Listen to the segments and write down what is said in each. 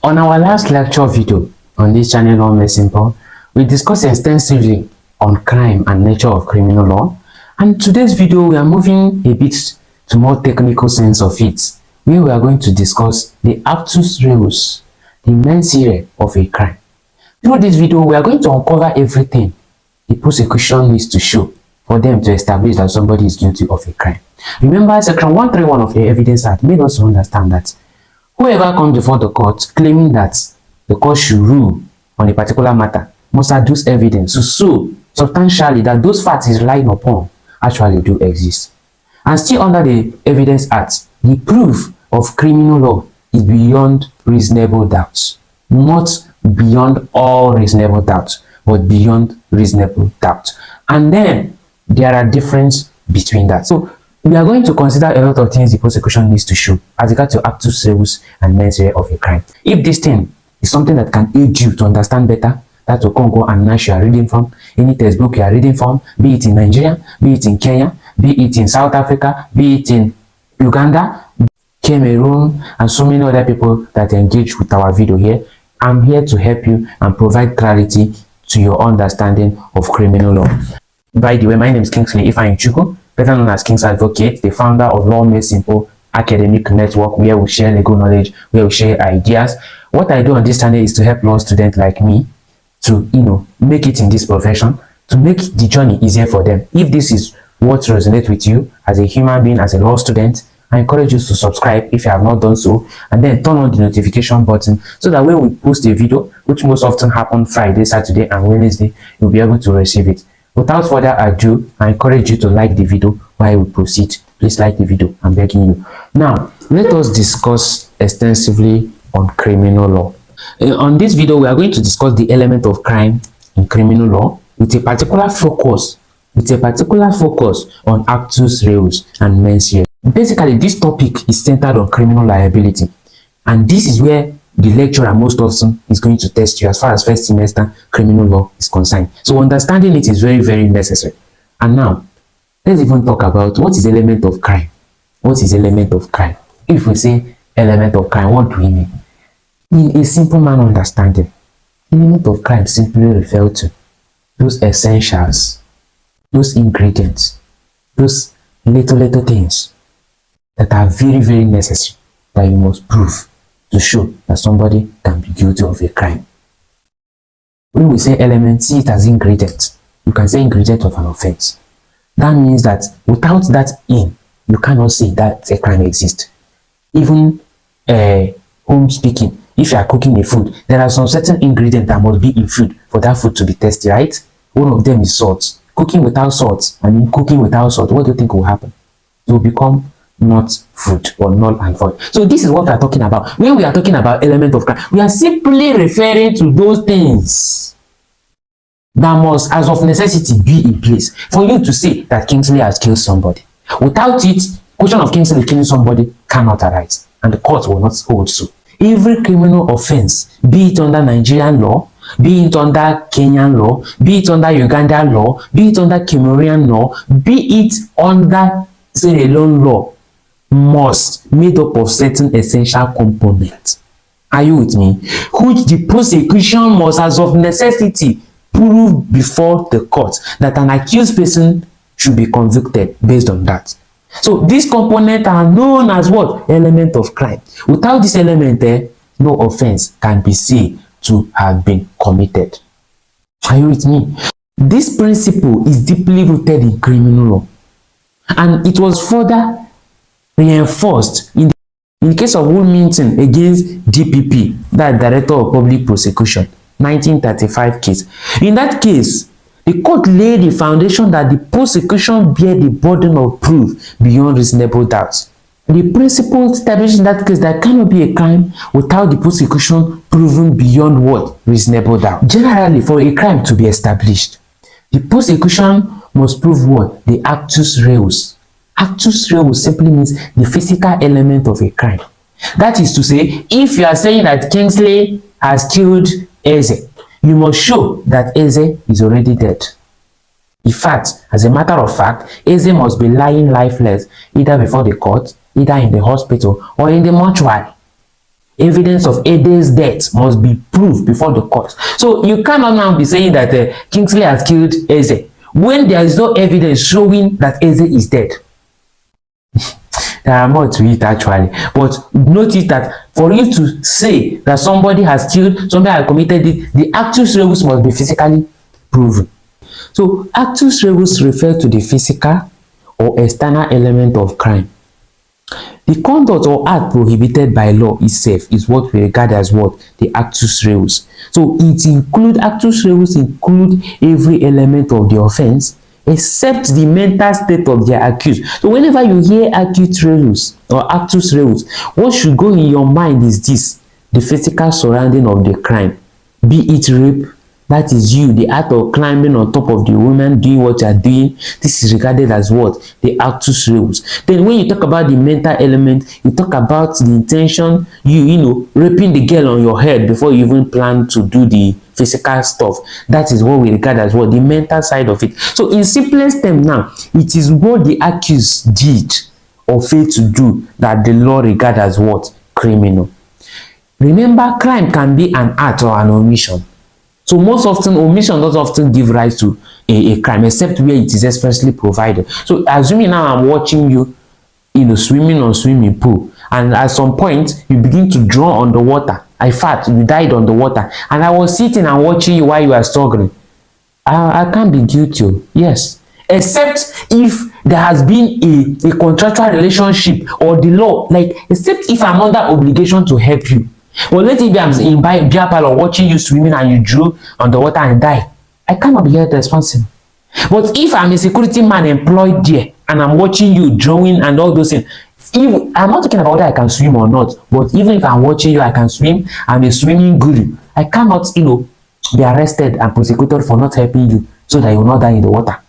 On our last lecture video on this channel, Law Made Simple, we discussed extensively on crime and nature of criminal law. And today's video, we are moving a bit to more technical sense of it, where we are going to discuss the Actus Reus, the Mens Rea of a crime. Through this video, we are going to uncover everything the prosecution needs to show for them to establish that somebody is guilty of a crime. Remember, Section 131 of the Evidence Act made us understand that whoever comes before the court claiming that the court should rule on a particular matter must adduce evidence to show substantially that those facts is relying upon actually do exist. And still under the Evidence Act, the proof of criminal law is beyond reasonable doubt. Not beyond all reasonable doubt, but beyond reasonable doubt. And then there are differences between that. So we are going to consider a lot of things the prosecution needs to show as regards to Actus Reus and Mens Rea of a crime. If this thing is something that can aid you to understand better, that will come go and match you are reading from, any textbook you are reading from, be it in Nigeria, be it in Kenya, be it in South Africa, be it in Uganda, Cameroon, and so many other people that engage with our video here, I'm here to help you and provide clarity to your understanding of criminal law. By the way, my name is Kingsley Ifeanyichukwu, better known as King's Advocate, the founder of Law Made Simple academic network, where we share legal knowledge, where we share ideas. What I do on this channel is to help law students like me to, make it in this profession, to make the journey easier for them. If this is what resonates with you as a human being, as a law student, I encourage you to subscribe if you have not done so, and then turn on the notification button so that when we post a video, which most often happen Friday, Saturday, and Wednesday, you'll be able to receive it. Without further ado, I encourage you to like the video while we proceed. Please like the video, I'm begging you. Now, let us discuss extensively on criminal law. On this video, we are going to discuss the element of crime in criminal law with a particular focus on Actus Reus and Mens Rea. Basically, this topic is centered on criminal liability, and this is where the lecturer most often is going to test you as far as first semester criminal law is concerned. So understanding it is very, very necessary. And now, let's even talk about what is element of crime. What is element of crime? If we say element of crime, what do we mean? In a simple man understanding, element of crime simply refers to those essentials, those ingredients, those little things that are very, very necessary that you must prove to show that somebody can be guilty of a crime. When we say element, see it as ingredient. You can say ingredient of an offense. That means that without that in, you cannot say that a crime exists. Even home speaking, if you are cooking a food, there are some certain ingredients that must be in food for that food to be tasty, right? One of them is salt. Cooking without salt, cooking without salt, what do you think will happen? It will become not food or null and void. So this is what we are talking about. When we are talking about element of crime, we are simply referring to those things that must, as of necessity, be in place for you to say that Kingsley has killed somebody. Without it, question of Kingsley killing somebody cannot arise, and the court will not hold so. Every criminal offense, be it under Nigerian law, be it under Kenyan law, be it under Ugandan law, be it under Cameroonian law, be it under Sierra Leone law, must made up of certain essential components. Are you with me? Which the prosecution must, as of necessity, prove before the court that an accused person should be convicted based on that. So these components are known as what? Element of crime. Without this element, no offense can be said to have been committed. Are you with me? This principle is deeply rooted in criminal law, and it was further reinforced in the case of Woolmington against DPP, that Director of Public Prosecution, 1935 case. In that case, the court laid the foundation that the prosecution bear the burden of proof beyond reasonable doubt. The principle established in that case that cannot be a crime without the prosecution proven beyond what? Reasonable doubt. Generally, for a crime to be established, the prosecution must prove what? The Actus Reus. Actus Reus simply means the physical element of a crime. That is to say, if you are saying that Kingsley has killed Eze, you must show that Eze is already dead. In fact, as a matter of fact, Eze must be lying lifeless either before the court, either in the hospital or in the mortuary. Evidence of Eze's death must be proved before the court. So you cannot now be saying that Kingsley has killed Eze when there is no evidence showing that Eze is dead. There are more to it actually, but notice that for you to say that somebody has killed, somebody has committed it, the Actus Reus must be physically proven. So Actus Reus refers to the physical or external element of crime. The conduct or act prohibited by law itself is what we regard as what? The Actus Reus. So Actus Reus include every element of the offense except the mental state of the accused. So whenever you hear Actus Reus or Actus Reus, what should go in your mind is this: the physical surrounding of the crime, be it rape, that is you, the act of climbing on top of the woman, doing what you are doing. This is regarded as what? The Actus Reus. Then when you talk about the mental element, you talk about the intention, you know, raping the girl on your head before you even plan to do the physical stuff. That is what we regard as what? The mental side of it. So in simplest terms now, it is what the accused did or failed to do that the law regards as what? Criminal. Remember, crime can be an act or an omission. So most often, omission does often give rise to a crime, except where it is expressly provided. So assuming now I'm watching you, swimming on swimming pool, and at some point you begin to drown on the water. In fact, you died on the water, and I was sitting and watching you while you are struggling. I can't be guilty. Yes, except if there has been a contractual relationship or the law, except if I'm under obligation to help you. Well, let it be I'm in beer parlor watching you swimming and you drew on the water and die. I cannot be held responsible. But if I'm a security man employed there and I'm watching you drawing and all those things, if I'm not talking about whether I can swim or not, but even if I'm watching you, I can swim, I'm a swimming guru, I cannot, be arrested and prosecuted for not helping you so that you will not die in the water.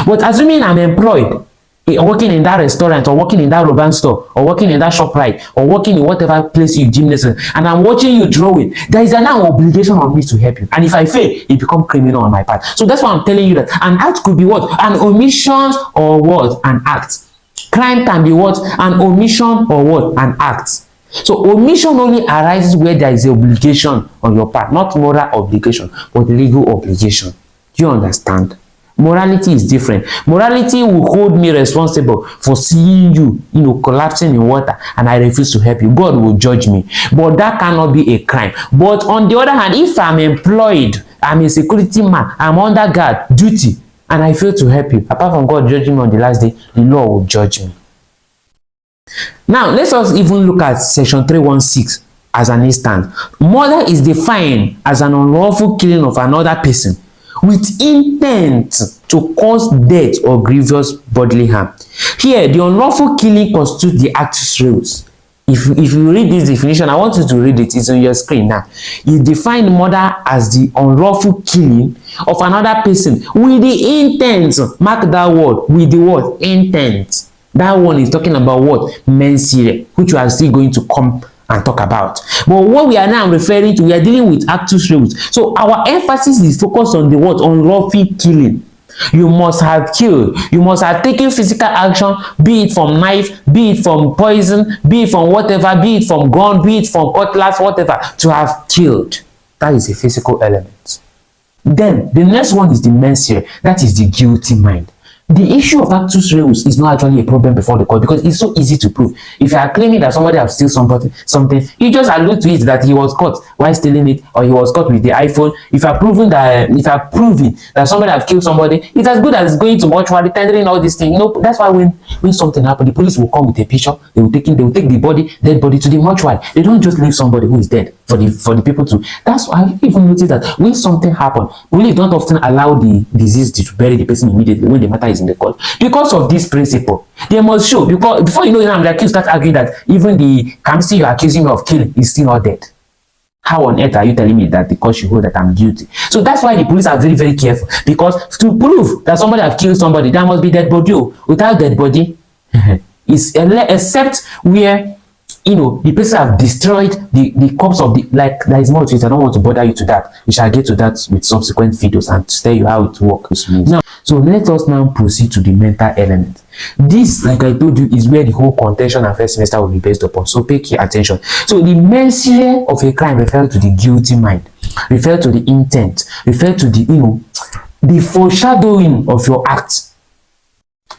But assuming I'm employed, working in that restaurant or working in that Roban store or working in that ShopRite or working in whatever place you gymnasium, and I'm watching you drawing, there is an obligation on me to help you. And if I fail, it becomes criminal on my part. So that's why I'm telling you that an act could be what? An omission or what? An act. Crime can be what? An omission or what? An act. So omission only arises where there is an obligation on your part, not moral obligation, but legal obligation. Do you understand? Morality is different. Morality will hold me responsible for seeing you, collapsing in water, and I refuse to help you. God will judge me. But that cannot be a crime. But on the other hand, if I'm employed, I'm a security man, I'm under guard duty, and I fail to help you, apart from God judging me on the last day, the law will judge me. Now, let us even look at section 316 as an instance. Murder is defined as an unlawful killing of another person with intent to cause death or grievous bodily harm. Here, the unlawful killing constitutes the Actus Reus. If you read this definition, I want you to read it. It's on your screen now. It defines murder as the unlawful killing of another person with the intent. Mark that word, with the word intent. That one is talking about what? Mens Rea, which we are still going to come and talk about. But what we are now referring to, we are dealing with Actus Reus. So our emphasis is focused on the word unlawful killing. You must have killed. You must have taken physical action, be it from knife, be it from poison, be it from whatever, be it from gun, be it from cutlass, whatever, to have killed. That is a physical element. Then the next one is the Mens Rea. That is the guilty mind. The issue of Actus Reus is not actually a problem before the court because it's so easy to prove. If you are claiming that somebody has stolen something, you just allude to it that he was caught while stealing it, or he was caught with the iPhone. If you are proving that somebody has killed somebody, it's as good as going to mortuary, tendering all these things. That's why when something happens, the police will come with a picture. They will take the dead body to the mortuary. They don't just leave somebody who is dead for the people to. That's why I even noticed that when something happens, police don't often allow the deceased to bury the person immediately when the matter is in the court. Because of this principle, they must show, because before you know it, the accused start arguing that even the Kamsi you're accusing me of killing is still not dead. How on earth are you telling me that because you hold that I'm guilty? So that's why the police are very, very careful, because to prove that somebody has killed somebody, there must be dead body. Without dead body, except where the person have destroyed the corpse of the, there is more to it. I don't want to bother you to that. We shall get to that with subsequent videos and tell you how it works. Now, so let us now proceed to the mental element. This, like I told you, is where the whole contention and first semester will be based upon. So pay key attention. So the mens rea of a crime refers to the guilty mind, refer to the intent, refer to the the foreshadowing of your act.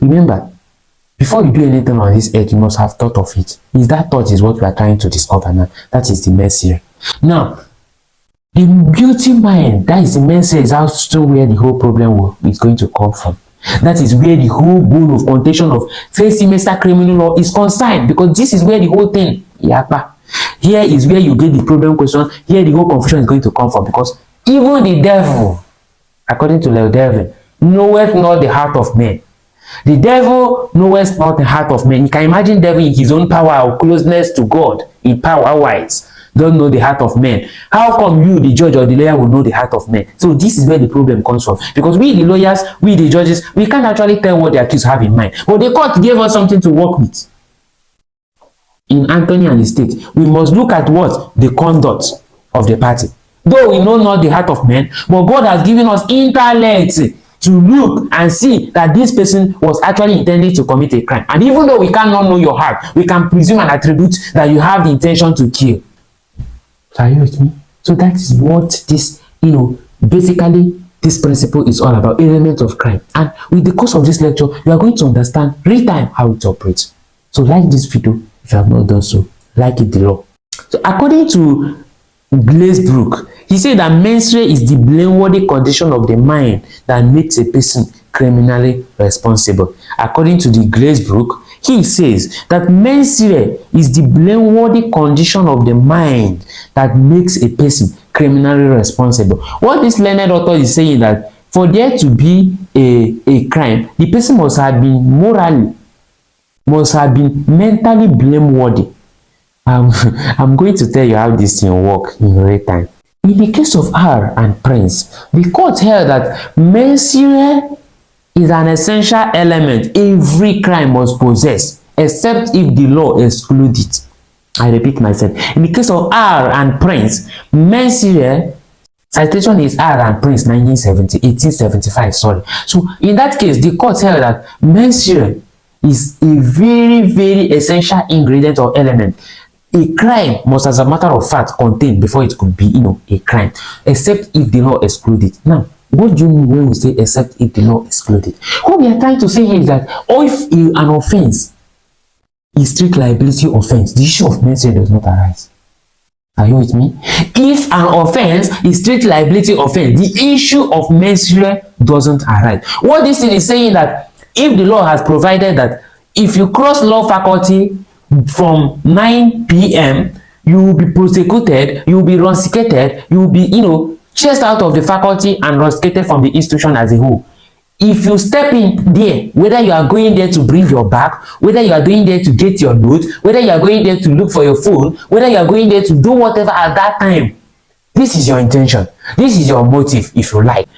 Remember, before you do anything on this earth, you must have thought of it. Is that thought is what we are trying to discover now? That is the mens rea. Now, the guilty mind, that is the mens rea, is also where the whole problem is going to come from. That is where the whole bone of contention of first semester criminal law is concerned, because this is where the whole thing, here is where you get the problem question. Here the whole confusion is going to come from, because even the devil, according to the devil, knoweth not the heart of man. The devil knoweth not the heart of man. You can imagine devil in his own power or closeness to God, in power wise, don't know the heart of man. How come you, the judge or the lawyer, will know the heart of man? So this is where the problem comes from, because we, the lawyers, we, the judges, we can't actually tell what the accused have in mind, but the court gave us something to work with. In Anthony and the state, we must look at what? The conduct of the party. Though we know not the heart of man, but God has given us intellect to look and see that this person was actually intending to commit a crime. And even though we cannot know your heart, we can presume and attribute that you have the intention to kill. Are you with me? So that is what this, basically this principle is all about, element of crime. And with the course of this lecture, you are going to understand real time how it operates. So like this video, if you have not done so, like it below. So according to Glazebrook, he said that mens rea is the blameworthy condition of the mind that makes a person criminally responsible. According to the Glazebrook, he says that mens rea is the blameworthy condition of the mind that makes a person criminally responsible. What this learned author is saying, that for there to be a crime, the person must have been mentally blameworthy. I'm going to tell you how this thing works in real time. In the case of R and Prince, the court held that mens rea is an essential element every crime must possess, except if the law excludes it. I repeat myself. In the case of R and Prince, mens rea, citation is R and Prince 1875, sorry. So in that case, the court held that mens rea is a very, very essential ingredient or element a crime must, as a matter of fact, contain before it could be, a crime, except if the law excludes it. Now, what do you mean when we say except if the law excludes it? What we are trying to say here is that, if an offense is strict liability offense, the issue of mens rea does not arise. Are you with me? If an offense is strict liability offense, the issue of mens rea doesn't arise. What this thing is saying, that if the law has provided that if you cross law faculty from 9 p.m, you will be prosecuted, you will be rusticated, you will be, chased out of the faculty and rusticated from the institution as a whole. If you step in there, whether you are going there to bring your bag, whether you are going there to get your note, whether you are going there to look for your phone, whether you are going there to do whatever at that time, this is your intention. This is your motive, if you like.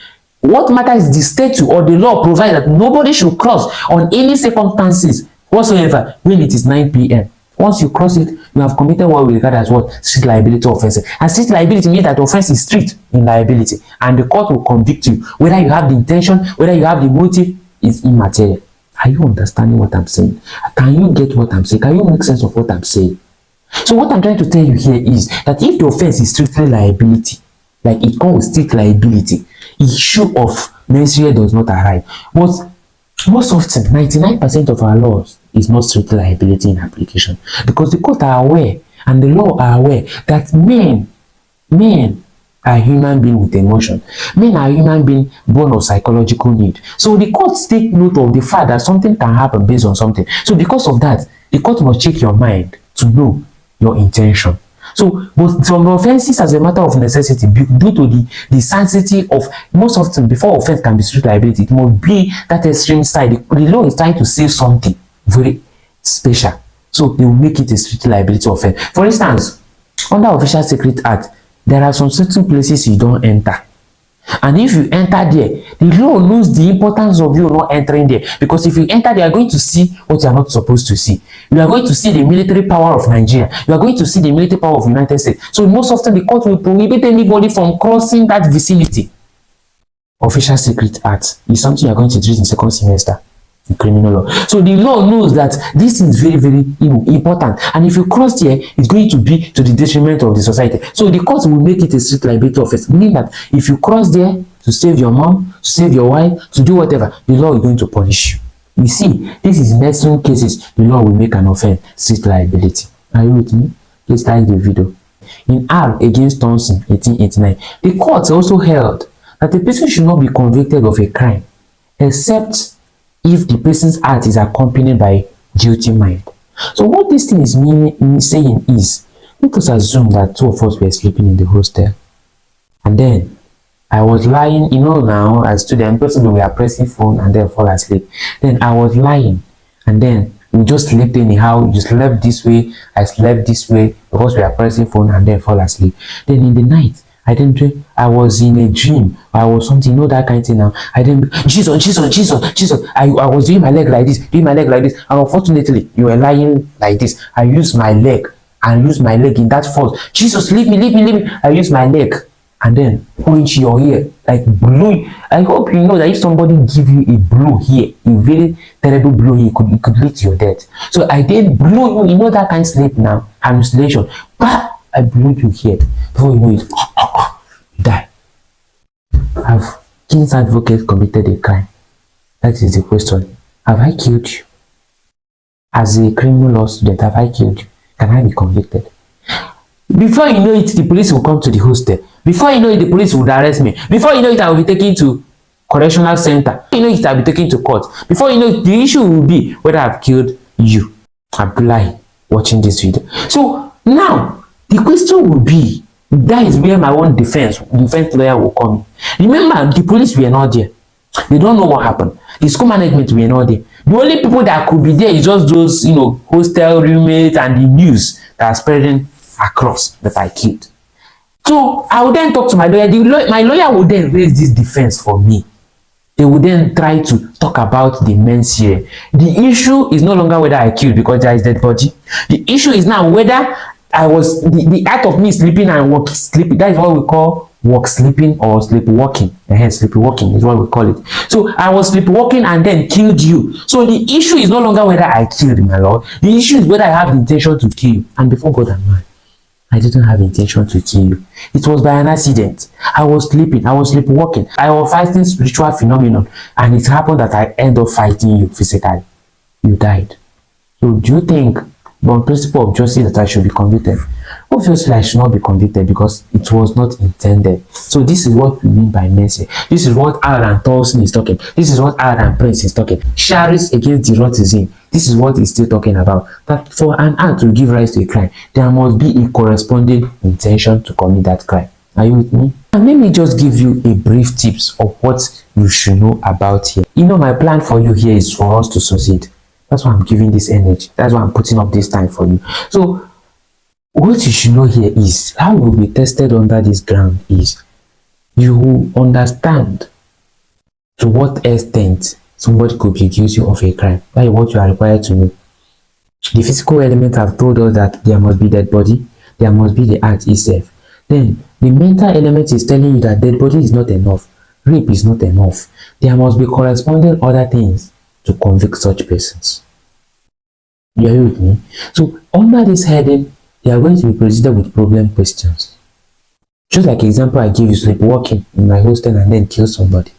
What matters is the statute or the law provides that nobody should cross on any circumstances whatsoever when it is 9 p.m. Once you cross it, you have committed what we regard as what? Strict liability offense. And strict liability means that the offense is strict in liability, and the court will convict you. Whether you have the intention, whether you have the motive, is immaterial. Are you understanding what I'm saying? Can you get what I'm saying? Can you make sense of what I'm saying? So what I'm trying to tell you here is that if the offense is strictly liability, like it comes with strict liability, issue of mens rea does not arise. But most often, 99% of our laws is not strict liability in application, because the court are aware and the law are aware that men are human beings with emotion. Men are human beings born of psychological need. So the courts take note of the fact that something can happen based on something. So because of that, the court must check your mind to know your intention. So, but some offenses, as a matter of necessity, due to the sanctity of, most often before offense can be strict liability, it must be that extreme side. The law is trying to save something very special, so they will make it a strict liability offense. For instance, under Official Secret Act, there are some certain places you don't enter, and if you enter there, the law knows the importance of you not entering there, because if you enter, they are going to see what you are not supposed to see. You are going to see the military power of Nigeria. You are going to see the military power of the United States. So most often, the court will prohibit anybody from crossing that vicinity. Official Secret Act is something you are going to treat in second semester. in criminal law. So the law knows that this is very, very important, and if you cross here, it's going to be to the detriment of the society. So the court will make it a strict liability offense, meaning that if you cross there to save your mom, to save your wife, to do whatever, the law is going to punish you. You see, this is in extreme cases the law will make an offense strict liability. Are you with me? Please like the video. In R against Thompson 1889, the court also held that a person should not be convicted of a crime except if the person's act is accompanied by guilty mind. So what this thing is saying is, let us assume that two of us were sleeping in the hostel, and then I was lying, now as student, possibly we are pressing phone and then fall asleep. Then I was lying, and then we just slept anyhow. You slept this way, I slept this way, because we are pressing phone and then fall asleep. Then in the night, I didn't dream. I was in a dream. I was something, that kind of thing now. I didn't, Jesus. I was doing my leg like this, and unfortunately, you were lying like this. I used my leg in that fall. Jesus, leave me. I used my leg and then punch your ear, like blow. I hope you know that if somebody give you a blow here, a very terrible blow here, it could lead to your death. So I did blow you, that kind of sleep now, hallucination. But I blew you here. Before you know it, you die. Have King's advocate committed a crime? That is the question. Have I killed you? As a criminal law student, have I killed you? Can I be convicted? Before you know it, the police will come to the hostel. Before you know it, the police will arrest me. Before you know it, I will be taken to correctional center. Before you know it, I will be taken to court. Before you know it, the issue will be whether I've killed you. Abdullahi watching this video. So now the question will be, that is where my own defense lawyer will come in. Remember, the police were not there. They don't know what happened. The school management were not there. The only people that could be there is just those, hostel roommates and the news that are spreading across that I killed. So I will then talk to my lawyer. My lawyer will then raise this defense for me. They will then try to talk about the Mens Rea. The issue is no longer whether I killed because there is dead body. The issue is now whether I was the act of me sleeping and sleeping. That is what we call sleeping or sleepwalking. Sleepwalking is what we call it. So I was sleepwalking and then killed you. So the issue is no longer whether I killed, my lord. The issue is whether I have the intention to kill you. And before God and man, I didn't have intention to kill you. It was by an accident. I was sleeping. I was sleepwalking. I was fighting spiritual phenomenon, and it happened that I end up fighting you physically. You died. So do you think, on principle of justice, that I should be convicted? Obviously, I should not be convicted because it was not intended. So this is what we mean by Mens Rea. This is what Aaron Tolson is talking. This is what Aaron Prince is talking. Charis against eroticism. This is what he's still talking about. That for an act to give rise to a crime, there must be a corresponding intention to commit that crime. Are you with me? And let me just give you a brief tips of what you should know about here. My plan for you here is for us to succeed. That's why I'm giving this energy. That's why I'm putting up this time for you. So what you should know here is how you will be tested under this ground is you will understand to what extent somebody could be guilty of a crime. That is what you are required to know. The physical elements have told us that there must be dead body, there must be the act itself. Then the mental element is telling you that dead body is not enough, rape is not enough. There must be corresponding other things to convict such persons. You are with me? So under this heading, they are going to be presented with problem questions. Just like example I gave you, sleepwalking in my hostel and then kill somebody.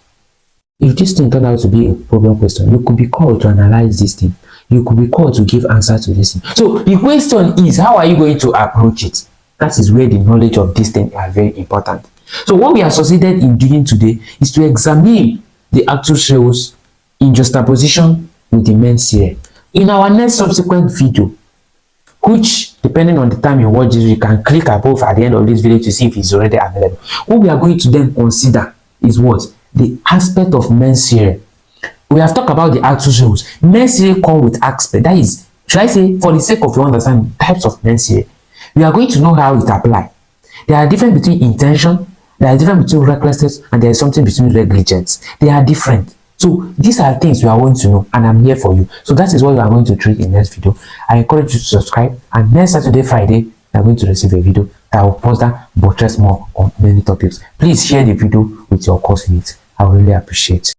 If this thing turned out to be a problem question, you could be called to analyze this thing. You could be called to give answer to this thing. So the question is, how are you going to approach it? That is where the knowledge of this thing are very important. So what we have succeeded in doing today is to examine the Actus Reus in juxtaposition with the Mens Rea. In our next subsequent video, which depending on the time you watch this, you can click above at the end of this video to see if it's already available. What we are going to then consider is what? The aspect of Mens Rea. We have talked about the Actus Reus. Mens Rea come with aspect. That is, should I say, for the sake of your understanding, types of Mens Rea. We are going to know how it applies. There are different between intention, there are different between recklessness, and there is something between negligence. They are different. So these are things you are going to know, and I'm here for you. So that is what you are going to treat in next video. I encourage you to subscribe, and next Saturday, Friday, you are going to receive a video that will further buttress more on many topics. Please share the video with your course mates. I really appreciate it.